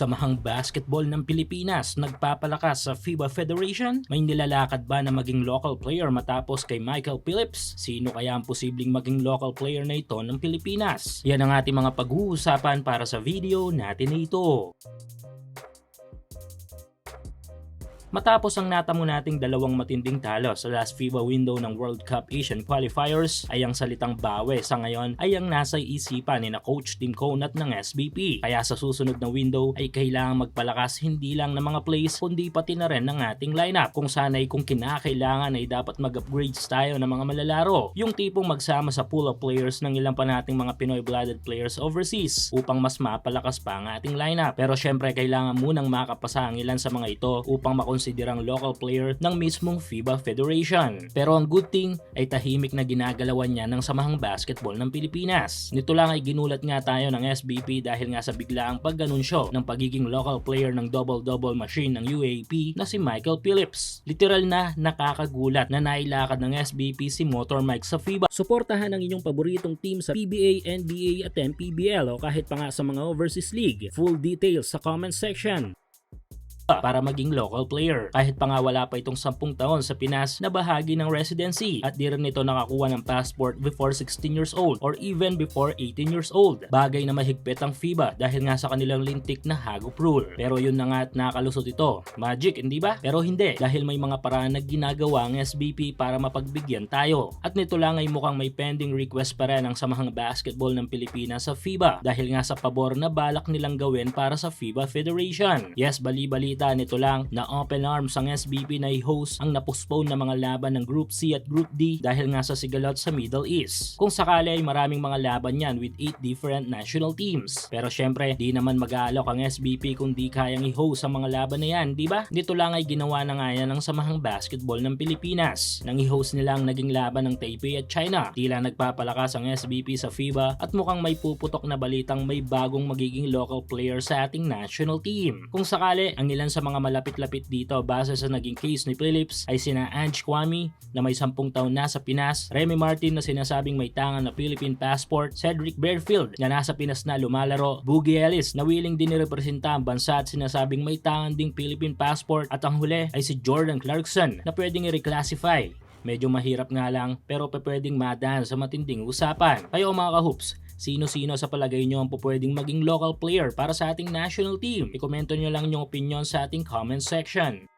Samahang basketball ng Pilipinas nagpapalakas sa FIBA Federation? May nilalakad ba na maging local player matapos kay Michael Phillips? Sino kaya ang posibleng maging local player na ito ng Pilipinas? Yan ang ating mga pag-uusapan para sa video natin na ito. Matapos ang natamo nating dalawang matinding talo sa last FIBA window ng World Cup Asian Qualifiers, ay ang salitang bawi sa ngayon ay ang nasa isipan ni na Coach Tim Conat ng SBP. Kaya sa susunod na window ay kailangang magpalakas hindi lang ng mga plays kundi pati na rin ng ating lineup. Kung sana'y kung kinakailangan ay dapat mag-upgrades tayo ng mga malalaro. Yung tipong magsama sa pool of players ng ilang pa nating mga Pinoy-blooded players overseas upang mas mapalakas pa ang ating lineup. Pero syempre kailangan munang makapasa ang ilan sa mga ito upang makonsiderang local player ng mismong FIBA Federation. Pero ang good thing ay tahimik na ginagalawan niya ng Samahang Basketball ng Pilipinas. Nito lang ay ginulat nga tayo ng SBP dahil nga sa biglaang pag-anunsyo ng pagiging local player ng double-double machine ng UAAP na si Michael Phillips. Literal na nakakagulat na nailakad ng SBP si Motor Mike sa FIBA. Suportahan ang inyong paboritong team sa PBA, NBA at MPBL o kahit pa nga sa mga overseas league. Full details sa comment section para maging local player. Kahit pa nga wala pa itong 10 taon sa Pinas na bahagi ng residency at di rin ito nakakuha ng passport before 16 years old or even before 18 years old. Bagay na mahigpit ang FIBA dahil nga sa kanilang lintik na hagop rule. Pero yun na nga at nakalusot ito. Magic, hindi ba? Pero hindi dahil may mga paraan na ginagawa ang SBP para mapagbigyan tayo. At nito lang ay mukhang may pending request pa rin ang Samahang Basketball ng Pilipinas sa FIBA dahil nga sa pabor na balak nilang gawin para sa FIBA Federation. Yes, bali-balita nito lang na open arms ang SBP na i-host ang napostpone na mga laban ng Group C at Group D dahil nga sa sigalot sa Middle East. Kung sakali ay maraming mga laban yan with 8 different national teams. Pero syempre, di naman mag-aalok ang SBP kung di kayang i-host ang mga laban na yan, di ba? Dito lang ay ginawa na nga yan ng Samahang Basketball ng Pilipinas. Nang i-host nila ang naging laban ng Taipei at China. Tila nagpapalakas ang SBP sa FIBA at mukhang may puputok na balitang may bagong magiging local player sa ating national team. Kung sakali, ang ilan sa mga malapit-lapit dito base sa naging case ni Phillips ay sina Ange Kwame na may 10 taon na sa Pinas, Remy Martin na sinasabing may tangan na Philippine passport, Cedric Bearfield na nasa Pinas na lumalaro, Boogie Ellis na willing din nirepresenta ang bansa at sinasabing may tangan ding Philippine passport at ang huli ay si Jordan Clarkson na pwedeng i-reclassify. Medyo mahirap nga lang pero pwedeng madaan sa matinding usapan. Kayo mga ka-hoops, sino-sino sa palagay nyo ang pwedeng maging local player para sa ating national team? I-komento nyo lang yung opinion sa ating comment section.